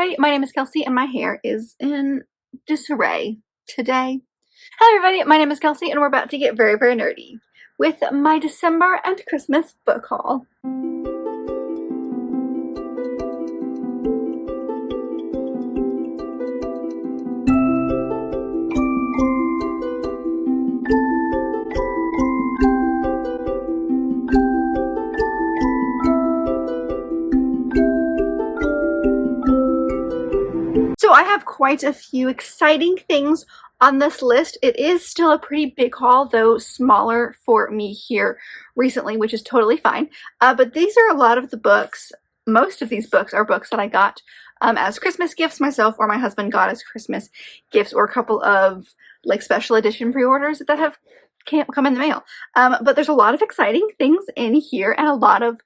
everybody, my name is Kelsey and my hair is in disarray today. Hello everybody, my name is Kelsey and we're about to get very nerdy with my December and Christmas book haul. So I have quite a few exciting things on this list. It is still a pretty big haul, though smaller for me here recently, which is totally fine. But these are a lot of the books. Most of these books are books that I got as Christmas gifts myself, or my husband got as Christmas gifts, or a couple of like special edition pre-orders that have come in the mail. But there's a lot of exciting things in here and a lot of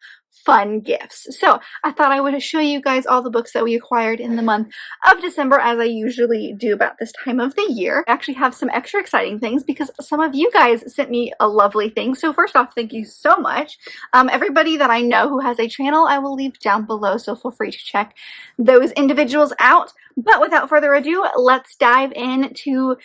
fun gifts. So I thought I would show you guys all the books that we acquired in the month of December, as I usually do about this time of the year. I actually have some extra exciting things because some of you guys sent me a lovely thing. So first off, thank you so much. Everybody that I know who has a channel, I will leave down below, so feel free to check those individuals out. But without further ado, let's dive into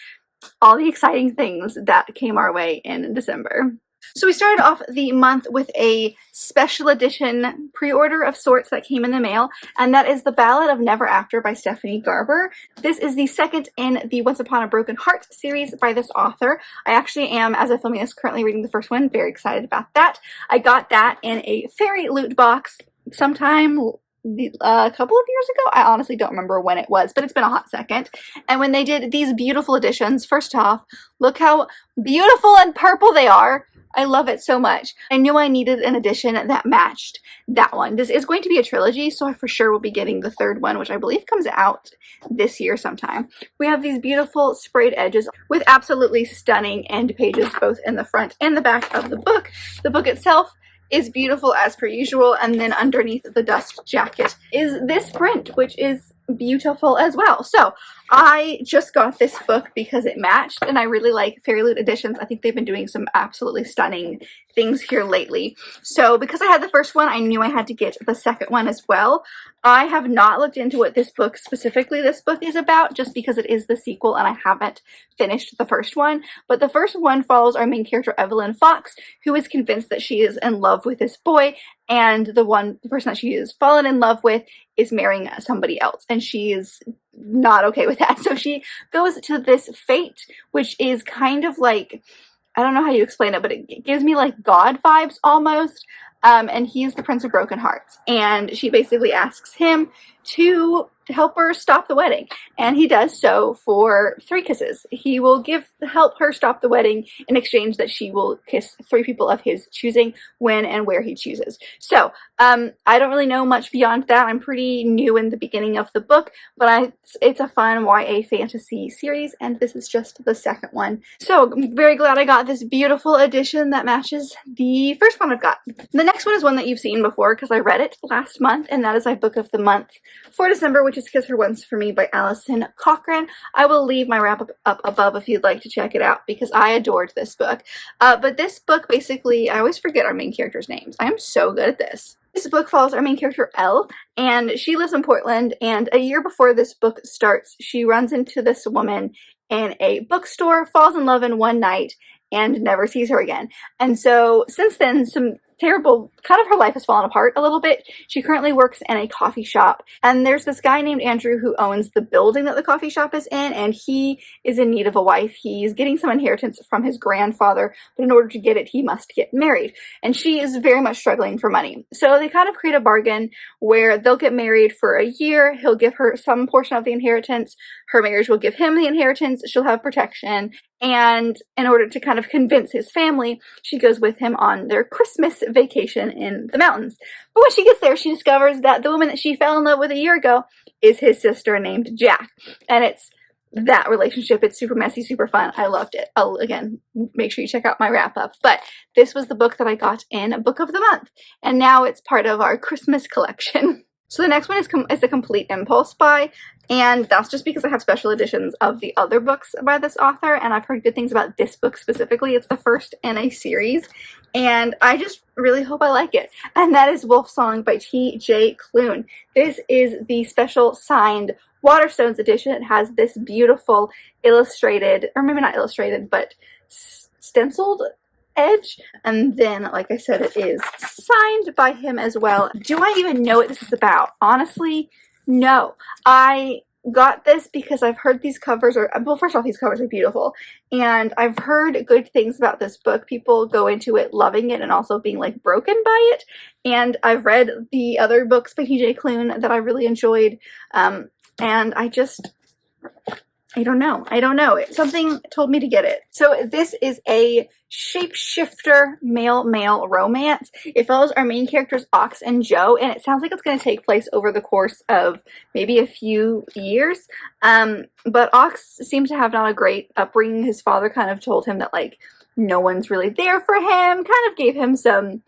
all the exciting things that came our way in December. So we started off the month with a special edition pre-order of sorts that came in the mail, and that is The Ballad of Never After by Stephanie Garber. This is the second in the Once Upon a Broken Heart series by this author. I actually am, as I'm filming this, currently reading the first one. Very excited about that. I got that in a fairy loot box sometime a couple of years ago. I honestly don't remember when it was, but it's been a hot second. And when they did these beautiful editions, first off, look how beautiful and purple they are. I love it so much. I knew I needed an edition that matched that one. This is going to be a trilogy, so I for sure will be getting the third one, which I believe comes out this year sometime. We have these beautiful sprayed edges with absolutely stunning end pages both in the front and the back of the book. The book itself is beautiful as per usual, and then underneath the dust jacket is this print, which is beautiful as well. So I just got this book because it matched, and I really like Fairy Loot editions. I think they've been doing some absolutely stunning things here lately. So because I had the first one, I knew I had to get the second one as well. I have not looked into what this book is about, just because it is the sequel and I haven't finished the first one. But the first one follows our main character, Evelyn Fox, who is convinced that she is in love with this boy, and the person that she is fallen in love with is marrying somebody else, and she is not okay with that. So she goes to this fate, which is kind of like, I don't know how you explain it, but it gives me like God vibes almost. And he's the Prince of Broken Hearts, and she basically asks him to help her stop the wedding, and he does so for 3 kisses. He will help her stop the wedding in exchange that she will kiss 3 people of his choosing when and where he chooses. So I don't really know much beyond that. I'm pretty new in the beginning of the book, but it's a fun YA fantasy series, and this is just the second one. So I'm very glad I got this beautiful edition that matches the first one I've got. The next one is one that you've seen before because I read it last month, and that is my book of the month for December, which is Kiss Her Once for Me by Allison Cochran. I will leave my wrap up above if you'd like to check it out because I adored this book. But this book basically, I always forget our main characters' names. I am so good at this. This book follows our main character, Elle, and she lives in Portland, and a year before this book starts, she runs into this woman in a bookstore, falls in love in one night, and never sees her again. And so since then, some terrible, kind of her life has fallen apart a little bit. She currently works in a coffee shop, and there's this guy named Andrew who owns the building that the coffee shop is in, and he is in need of a wife. He's getting some inheritance from his grandfather, but in order to get it, he must get married, and she is very much struggling for money. So they kind of create a bargain where they'll get married for a year. He'll give her some portion of the inheritance. Her marriage will give him the inheritance. She'll have protection. And in order to kind of convince his family, she goes with him on their Christmas vacation in the mountains. But when she gets there, she discovers that the woman that she fell in love with a year ago is his sister named Jack. And it's that relationship. It's super messy, super fun. I loved it. I'll, again, make sure you check out my wrap up. But this was the book that I got in Book of the Month. And now it's part of our Christmas collection. So the next one is a complete impulse buy, and that's just because I have special editions of the other books by this author, and I've heard good things about this book specifically. It's the first in a series, and I just really hope I like it. And that is Wolf Song by T.J. Klune. This is the special signed Waterstones edition. It has this beautiful illustrated, or maybe not illustrated, but stenciled edge, and then, like I said, it is signed by him as well. Do I even know what this is about? Honestly, no. I got this because I've heard these covers are, well, first off, these covers are beautiful, and I've heard good things about this book. People go into it loving it and also being like broken by it, and I've read the other books by TJ Klune that I really enjoyed, and I don't know. Something told me to get it. So this is a shapeshifter male-male romance. It follows our main characters, Ox and Joe, and it sounds like it's going to take place over the course of maybe a few years. But Ox seems to have not a great upbringing. His father kind of told him that, like, no one's really there for him, kind of gave him some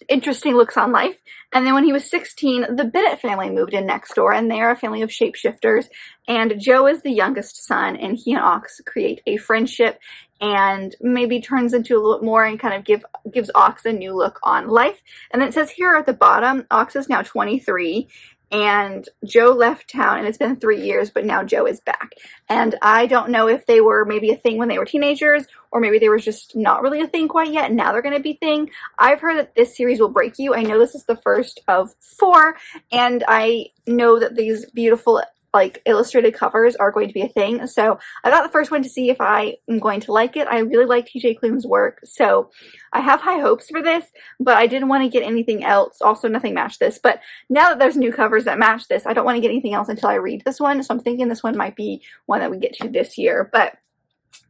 interesting looks on life. And then when he was 16, the Bennett family moved in next door, and they are a family of shapeshifters, and Joe is the youngest son, and he and Ox create a friendship and maybe turns into a little bit more and kind of gives Ox a new look on life. And then it says here at the bottom, Ox is now 23, and Joe left town, and it's been 3 years, but now Joe is back. And I don't know if they were maybe a thing when they were teenagers, or maybe they were just not really a thing quite yet, and now they're going to be thing. I've heard that this series will break you. I know this is the first of 4, and I know that these beautiful, like, illustrated covers are going to be a thing. So I got the first one to see if I am going to like it. I really like TJ Klune's work, so I have high hopes for this, but I didn't want to get anything else. Also, nothing matched this, but now that there's new covers that match this, I don't want to get anything else until I read this one, so I'm thinking this one might be one that we get to this year. But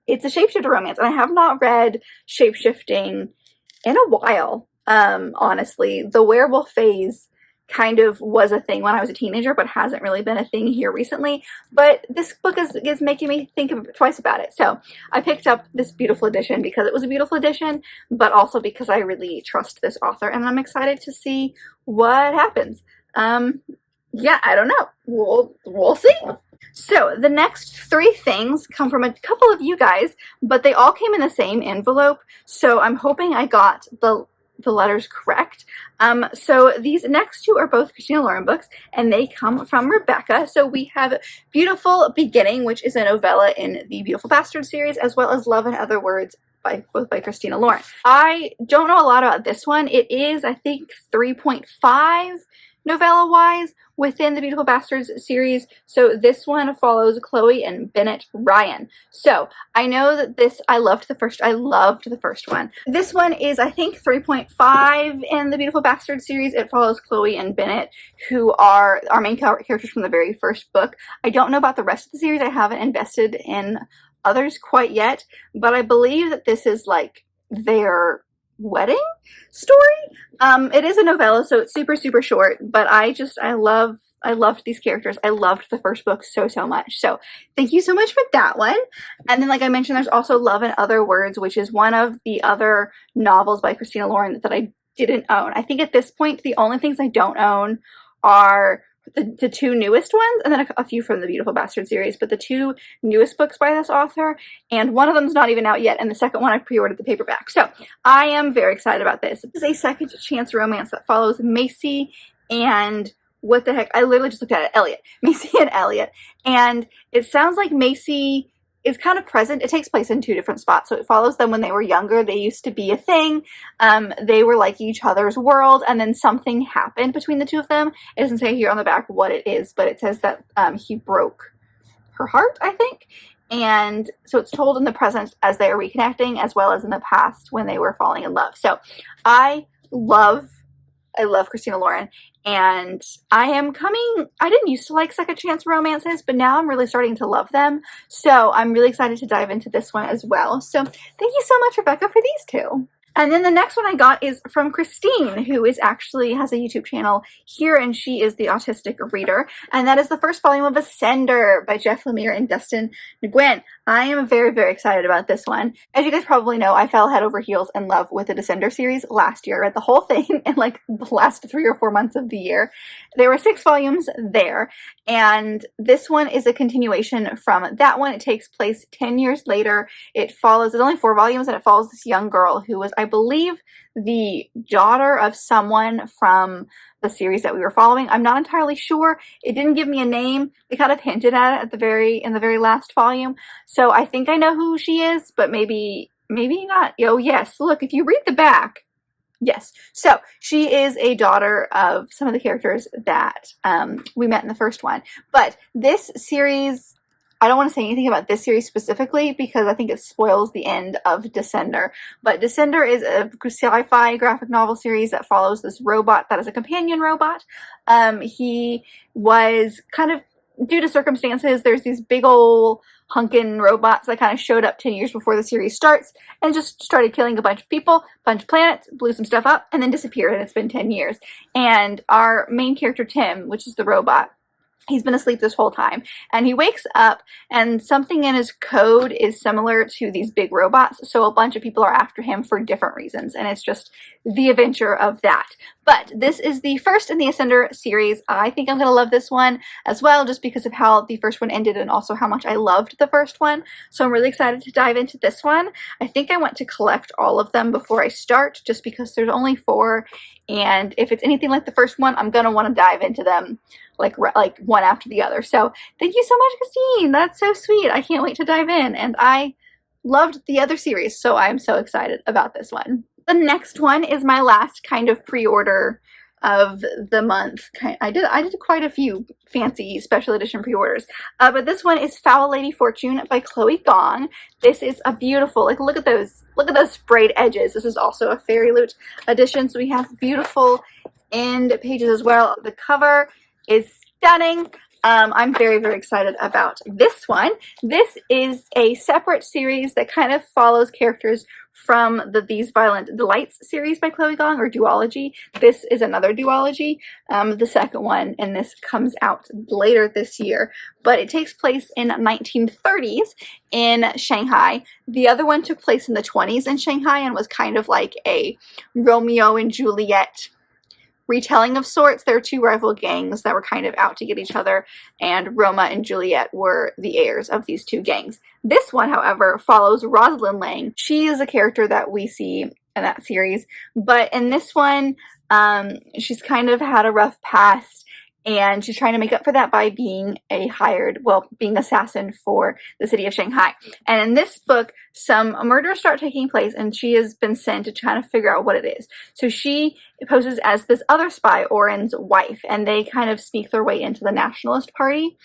it's a shapeshifter romance, and I have not read shapeshifting in a while, honestly. The werewolf phase kind of was a thing when I was a teenager, but hasn't really been a thing here recently. But this book is making me think twice about it. So I picked up this beautiful edition because it was a beautiful edition, but also because I really trust this author, and I'm excited to see what happens. Yeah, I don't know. We'll see. So the next 3 things come from a couple of you guys, but they all came in the same envelope, so I'm hoping I got the letters correct. So these next 2 are both Christina Lauren books, and they come from Rebecca. So we have Beautiful Beginning, which is a novella in the Beautiful Bastard series, as well as Love and Other Words, both by Christina Lauren. I don't know a lot about this one. It is, I think, 3.5 novella-wise within the Beautiful Bastards series. So this one follows Chloe and Bennett Ryan. So I know that I loved the first one. This one is, I think, 3.5 in the Beautiful Bastards series. It follows Chloe and Bennett, who are our main characters from the very first book. I don't know about the rest of the series. I haven't invested in others quite yet, but I believe that this is like their wedding story. It is a novella, so it's super, super short, but I loved these characters. I loved the first book so much. So thank you so much for that one. And then, like I mentioned, there's also Love and Other Words, which is one of the other novels by Christina Lauren that I didn't own. I think at this point, the only things I don't own are the 2 newest ones, and then a few from the Beautiful Bastard series, but the 2 newest books by this author, and one of them's not even out yet, and the second one I've pre-ordered the paperback. So I am very excited about this. This is a second chance romance that follows Macy and, what the heck, I literally just looked at it, Elliot. Macy and Elliot. And it sounds like Macy is kind of present. It takes place in 2 different spots. So it follows them when they were younger. They used to be a thing. They were like each other's world, and then something happened between the 2 of them. It doesn't say here on the back what it is, but it says that he broke her heart, I think. And so it's told in the present as they are reconnecting, as well as in the past when they were falling in love. So I love Christina Lauren, and I didn't used to like second chance romances, but now I'm really starting to love them. So I'm really excited to dive into this one as well. So thank you so much, Rebecca, for these 2. And then the next one I got is from Christine, who is actually has a YouTube channel here, and she is the autistic reader. And that is the first volume of Ascender by Jeff Lemire and Dustin Nguyen. I am very, very excited about this one. As you guys probably know, I fell head over heels in love with the Descender series last year. I read the whole thing in like the last 3 or 4 months of the year. There were 6 volumes there, and this one is a continuation from that one. It takes place 10 years later. It follows, it's only 4 volumes, and it follows this young girl who was, I believe, the daughter of someone from the series that we were following. I'm not entirely sure. It didn't give me a name. They kind of hinted at it in the very last volume. So I think I know who she is, but maybe not. Oh yes, look, if you read the back, yes. So she is a daughter of some of the characters that we met in the first one. But this series, I don't want to say anything about this series specifically because I think it spoils the end of Descender. But Descender is a sci-fi graphic novel series that follows this robot that is a companion robot. He was kind of, due to circumstances, there's these big old hunkin' robots that kind of showed up 10 years before the series starts and just started killing a bunch of people, a bunch of planets, blew some stuff up, and then disappeared, and it's been 10 years. And our main character, Tim, which is the robot, he's been asleep this whole time, and he wakes up and something in his code is similar to these big robots, so a bunch of people are after him for different reasons, and it's just the adventure of that. But this is the first in the Ascender series. I think I'm going to love this one as well, just because of how the first one ended and also how much I loved the first one. So I'm really excited to dive into this one. I think I want to collect all of them before I start, just because there's only 4, and if it's anything like the first one, I'm going to want to dive into them like one after the other. So thank you so much, Christine. That's so sweet. I can't wait to dive in. And I loved the other series, so I'm so excited about this one. The next one is my last kind of pre-order of the month. I did quite a few fancy special edition pre-orders, but this one is Foul Lady Fortune by Chloe Gong. This is a beautiful, like, look at those sprayed edges. This is also a Fairy Loot edition, so we have beautiful end pages as well. The cover is stunning. I'm very, very excited about this one. This is a separate series that kind of follows characters from the These Violent Delights series by Chloe Gong, or duology. This is another duology. The second one, and this comes out later this year, but it takes place in 1930s in Shanghai. The other one took place in the 20s in Shanghai and was kind of like a Romeo and Juliet retelling of sorts. There are 2 rival gangs that were kind of out to get each other, and Roma and Juliet were the heirs of these 2 gangs. This one, however, follows Rosalind Lang. She is a character that we see in that series, but in this one, she's kind of had a rough past, and she's trying to make up for that by being being assassin for the city of Shanghai. And in this book, some murders start taking place, and she has been sent to try to figure out what it is. So she poses as this other spy, Oren's wife, and they kind of sneak their way into the Nationalist Party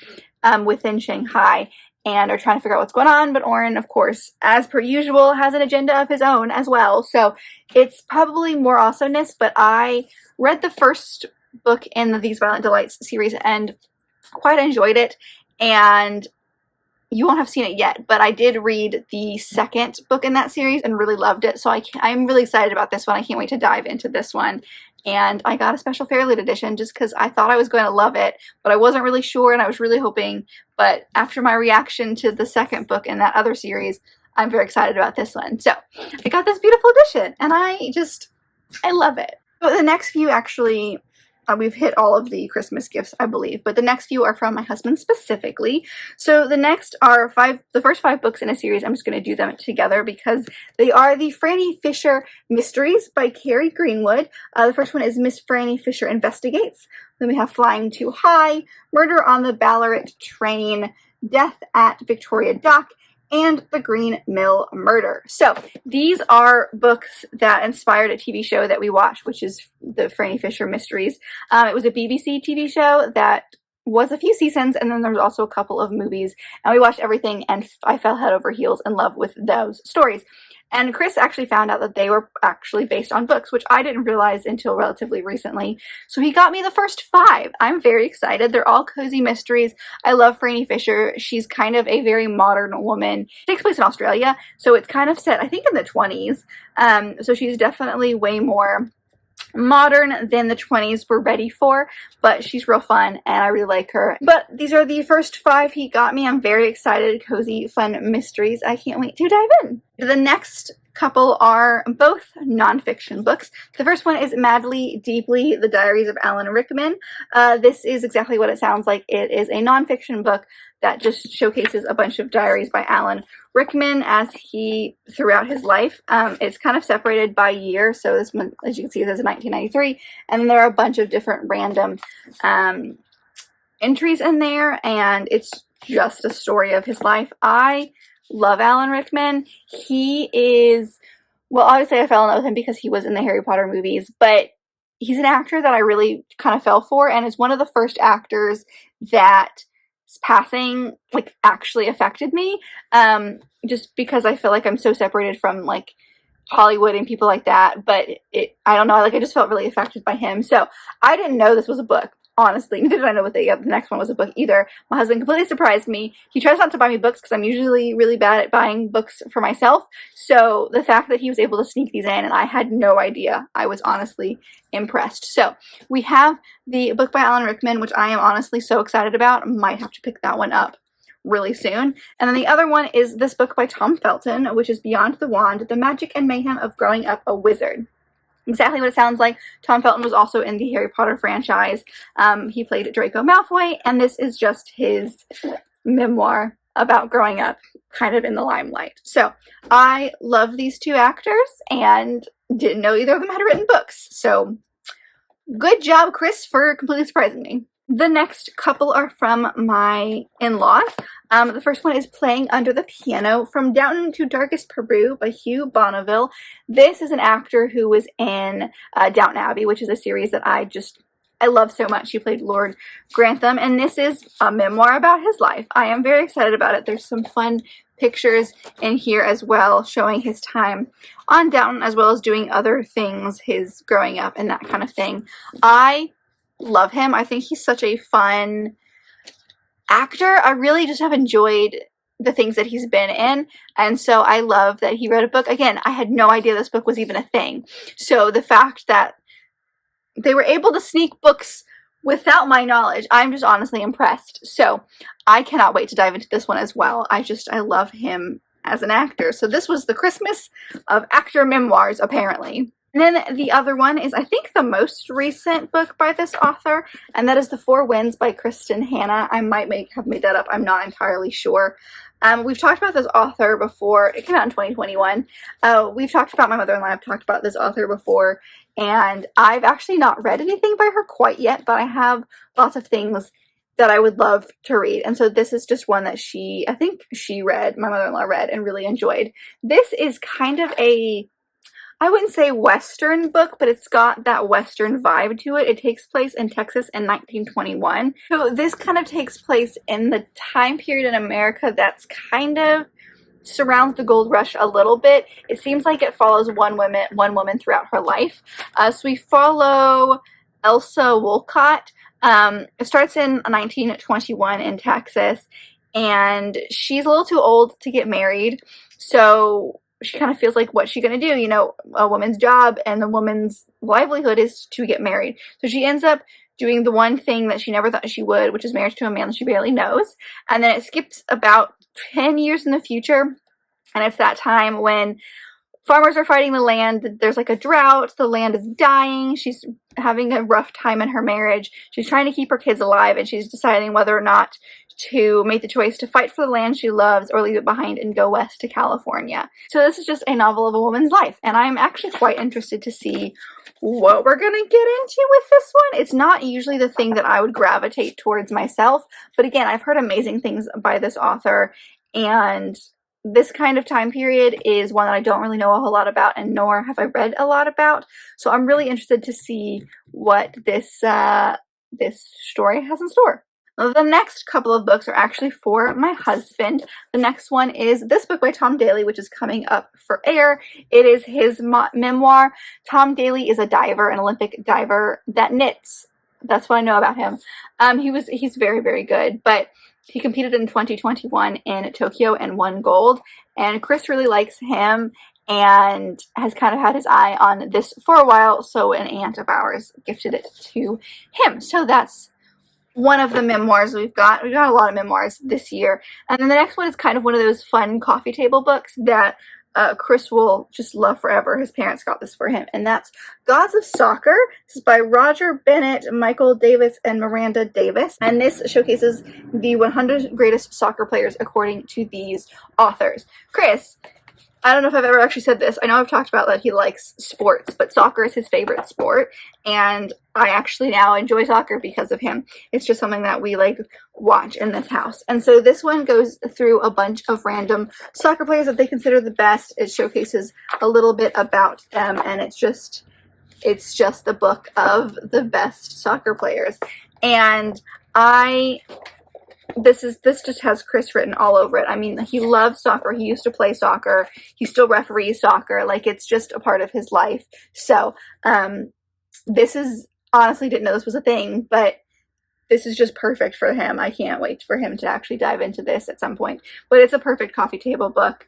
within Shanghai and are trying to figure out what's going on. But Oren, of course, as per usual, has an agenda of his own as well. So it's probably more awesomeness, but I read the first book in the These Violent Delights series and quite enjoyed it, and you won't have seen it yet, but I did read the second book in that series and really loved it, so I'm really excited about this one. I can't wait to dive into this one. And I got a special Fairy Loot edition just because I thought I was going to love it, but I wasn't really sure, and I was really hoping. But after my reaction to the second book in that other series, I'm very excited about this one. So I got this beautiful edition, and I love it. So the next few, actually, we've hit all of the Christmas gifts, I believe, but the next few are from my husband specifically. So the next are the first 5 books in a series. I'm just going to do them together because they are the Franny Fisher Mysteries by Carrie Greenwood. The first one is Miss Franny Fisher Investigates. Then we have Flying Too High, Murder on the Ballarat Train, Death at Victoria Dock, and The Green Mill Murder. So these are books that inspired a TV show that we watched, which is the Franny Fisher Mysteries. It was a BBC TV show that was a few seasons, and then there was also a couple of movies, and we watched everything, and I fell head over heels in love with those stories. And Chris actually found out that they were actually based on books, which I didn't realize until relatively recently. So he got me the first 5. I'm very excited. They're all cozy mysteries. I love Franny Fisher. She's kind of a very modern woman. It takes place in Australia, so it's kind of set, I think, in the 20s. So she's definitely way more modern than the 20s were ready for, but she's real fun and I really like her. But these are the first 5 he got me. I'm very excited. Cozy, fun mysteries. I can't wait to dive in. The next couple are both nonfiction books. The first one is Madly Deeply, The Diaries of Alan Rickman. This is exactly what it sounds like. It is a nonfiction book that just showcases a bunch of diaries by Alan Rickman throughout his life. It's kind of separated by year, so this one, as you can see, this is 1993, and then there are a bunch of different random entries in there, and it's just a story of his life. I love Alan Rickman. He is, well, obviously I fell in love with him because he was in the Harry Potter movies, but he's an actor that I really kind of fell for, and is one of the first actors that passing like actually affected me, just because I feel like I'm so separated from like Hollywood and people like that, but I don't know, like I just felt really affected by him. So I didn't know this was a book, honestly. Neither did I know the next one was a book either. My husband completely surprised me. He tries not to buy me books because I'm usually really bad at buying books for myself, so the fact that he was able to sneak these in and I had no idea, I was honestly impressed. So we have the book by Alan Rickman, which I am honestly so excited about. Might have to pick that one up really soon. And then the other one is this book by Tom Felton, which is Beyond the Wand, The Magic and Mayhem of Growing Up a Wizard. Exactly what it sounds like. Tom Felton was also in the Harry Potter franchise. He played Draco Malfoy, and this is just his memoir about growing up kind of in the limelight. So I love these 2 actors and didn't know either of them had written books. So good job, Chris, for completely surprising me. The next couple are from my in-laws. The first one is Playing Under the Piano, From Downton to Darkest Peru by Hugh Bonneville. This is an actor who was in Downton Abbey, which is a series that I love so much. He played Lord Grantham, and this is a memoir about his life. I am very excited about it. There's some fun pictures in here as well, showing his time on Downton as well as doing other things, his growing up and that kind of thing. I love him. I think he's such a fun actor. I really just have enjoyed the things that he's been in, and so I love that he wrote a book. Again, I had no idea this book was even a thing, so the fact that they were able to sneak books without my knowledge, I'm just honestly impressed. So I cannot wait to dive into this one as well. I love him as an actor. So this was the Christmas of actor memoirs, apparently. And then the other one is, I think, the most recent book by this author, and that is The Four Winds by Kristen Hannah. I might have made that up. I'm not entirely sure. We've talked about this author before. It came out in 2021. We've talked about, my mother-in-law have talked about this author before, and I've actually not read anything by her quite yet, but I have lots of things that I would love to read. And so this is just one that I think she read, my mother-in-law read, and really enjoyed. This is kind of I wouldn't say Western book, but it's got that Western vibe to it. It takes place in Texas in 1921. So this kind of takes place in the time period in America that's kind of surrounds the gold rush a little bit. It seems like it follows one woman throughout her life. So we follow Elsa Wolcott. It starts in 1921 in Texas, and she's a little too old to get married. So she kind of feels like, what's she going to do? You know, a woman's job and the woman's livelihood is to get married. So she ends up doing the one thing that she never thought she would, which is marriage to a man that she barely knows. And then it skips about 10 years in the future, and it's that time when farmers are fighting the land. There's like a drought. The land is dying. She's having a rough time in her marriage. She's trying to keep her kids alive, and she's deciding whether or not to make the choice to fight for the land she loves or leave it behind and go west to California. So this is just a novel of a woman's life, and I'm actually quite interested to see what we're going to get into with this one. It's not usually the thing that I would gravitate towards myself, but again, I've heard amazing things by this author, and this kind of time period is one that I don't really know a whole lot about, and nor have I read a lot about. So I'm really interested to see what this story has in store. The next couple of books are actually for my husband. The next one is this book by Tom Daly, which is coming up for air. It is his memoir. Tom Daly is a diver, an Olympic diver that knits. That's what I know about him. He's very, very good, but he competed in 2021 in Tokyo and won gold. And Chris really likes him and has kind of had his eye on this for a while. So an aunt of ours gifted it to him. So that's one of the memoirs we've got. We've got a lot of memoirs this year. And then the next one is kind of one of those fun coffee table books that Chris will just love forever. His parents got this for him, and that's Gods of Soccer. This is by Roger Bennett, Michael Davis, and Miranda Davis. And this showcases the 100 greatest soccer players according to these authors. Chris, I don't know if I've ever actually said this. I know I've talked about that he likes sports, but soccer is his favorite sport, and I actually now enjoy soccer because of him. It's just something that we like watch in this house. And so this one goes through a bunch of random soccer players that they consider the best. It showcases a little bit about them, and it's just the book of the best soccer players. And this just has Chris written all over it. I mean, he loves soccer. He used to play soccer. He still referees soccer. Like, it's just a part of his life. So, this is, honestly didn't know this was a thing, but this is just perfect for him. I can't wait for him to actually dive into this at some point. But it's a perfect coffee table book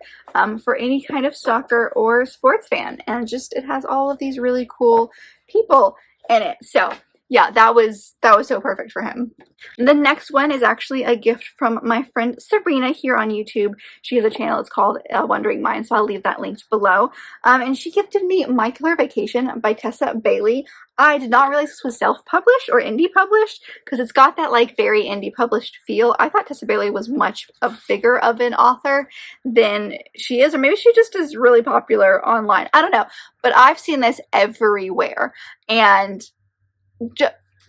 for any kind of soccer or sports fan. And just, it has all of these really cool people in it. So, yeah, that was so perfect for him. The next one is actually a gift from my friend Serena here on YouTube. She has a channel. It's called Wondering Mind, so I'll leave that linked below. And she gifted me My Killer Vacation by Tessa Bailey. I did not realize this was self-published or indie published because it's got that like very indie published feel. I thought Tessa Bailey was much bigger of an author than she is, or maybe she just is really popular online. I don't know, but I've seen this everywhere. And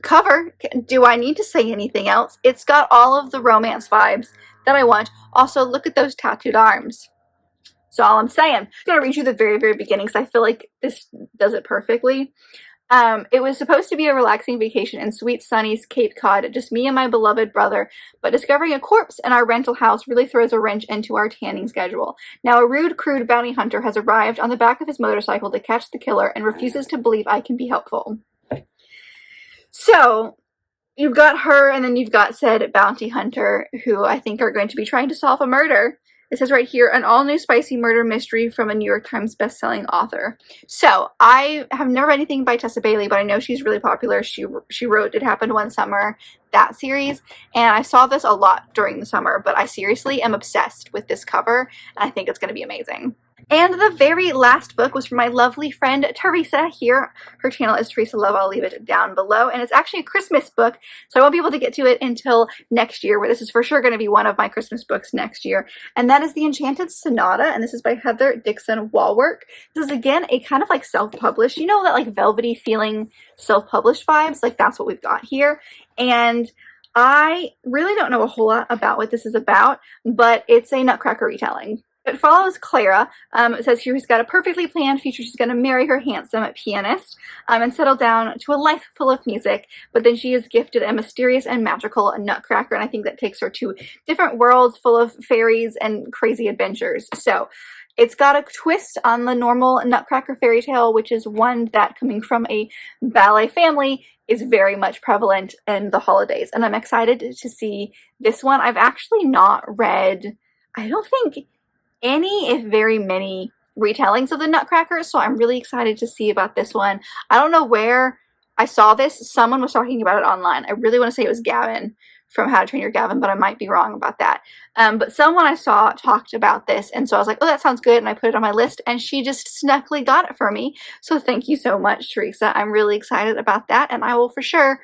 cover, do I need to say anything else? It's got all of the romance vibes that I want. Also, look at those tattooed arms. That's all I'm saying. I'm going to read you the very, very beginning because I feel like this does it perfectly. It was supposed to be a relaxing vacation in sweet sunny Cape Cod, just me and my beloved brother, but discovering a corpse in our rental house really throws a wrench into our tanning schedule. Now a rude, crude bounty hunter has arrived on the back of his motorcycle to catch the killer and refuses to believe I can be helpful. So, you've got her, and then you've got said bounty hunter, who I think are going to be trying to solve a murder. It says right here, an all-new spicy murder mystery from a New York Times best-selling author. So, I have never read anything by Tessa Bailey, but I know she's really popular. She wrote It Happened One Summer, that series, and I saw this a lot during the summer, but I seriously am obsessed with this cover, and I think it's going to be amazing. And the very last book was from my lovely friend Teresa here. Her channel is Teresa Love. I'll leave it down below. And it's actually a Christmas book, so I won't be able to get to it until next year, where this is for sure going to be one of my Christmas books next year. And that is the Enchanted Sonata, and this is by Heather Dixon Walwork. This is, again, a kind of like self-published, you know, that like velvety feeling self-published vibes? Like, that's what we've got here. And I really don't know a whole lot about what this is about, but it's a Nutcracker retelling. It follows Clara. It says here she's got a perfectly planned future. She's going to marry her handsome pianist and settle down to a life full of music. But then she is gifted a mysterious and magical Nutcracker, and I think that takes her to different worlds full of fairies and crazy adventures. So it's got a twist on the normal Nutcracker fairy tale, which is one that, coming from a ballet family, is very much prevalent in the holidays. And I'm excited to see this one. I've actually not read, I don't think, any, if very many, retellings of the Nutcracker, so I'm really excited to see about this one. I don't know where I saw this. Someone was talking about it online. I really want to say it was Gavin from How to Train Your Gavin, but I might be wrong about that. But someone I saw talked about this, and so I was like, oh, that sounds good, and I put it on my list, and she just snuckily got it for me. So thank you so much, Teresa. I'm really excited about that, and I will for sure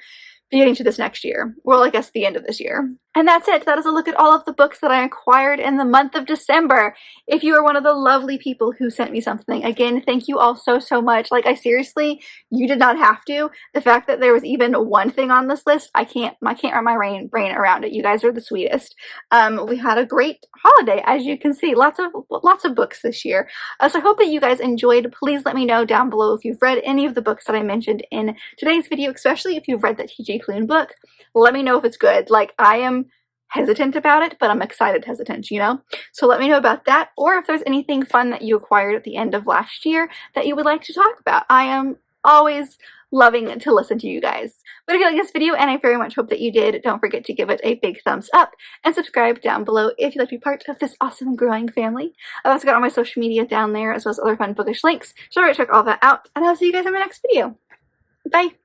be getting to this next year. Well, I guess the end of this year. And that's it. That is a look at all of the books that I acquired in the month of December. If you are one of the lovely people who sent me something, again, thank you all so, so much. Like, I seriously, you did not have to. The fact that there was even one thing on this list, I can't wrap my brain around it. You guys are the sweetest. We had a great holiday, as you can see. Lots of books this year. So I hope that you guys enjoyed. Please let me know down below if you've read any of the books that I mentioned in today's video, especially if you've read that T.J. Klune book. Let me know if it's good. Like, I am hesitant about it, but I'm excited hesitant, you know? So let me know about that, or if there's anything fun that you acquired at the end of last year that you would like to talk about. I am always loving to listen to you guys. But if you like this video, and I very much hope that you did, don't forget to give it a big thumbs up and subscribe down below if you'd like to be part of this awesome growing family. I've also got all my social media down there, as well as other fun bookish links, so check all that out, and I'll see you guys in my next video. Bye!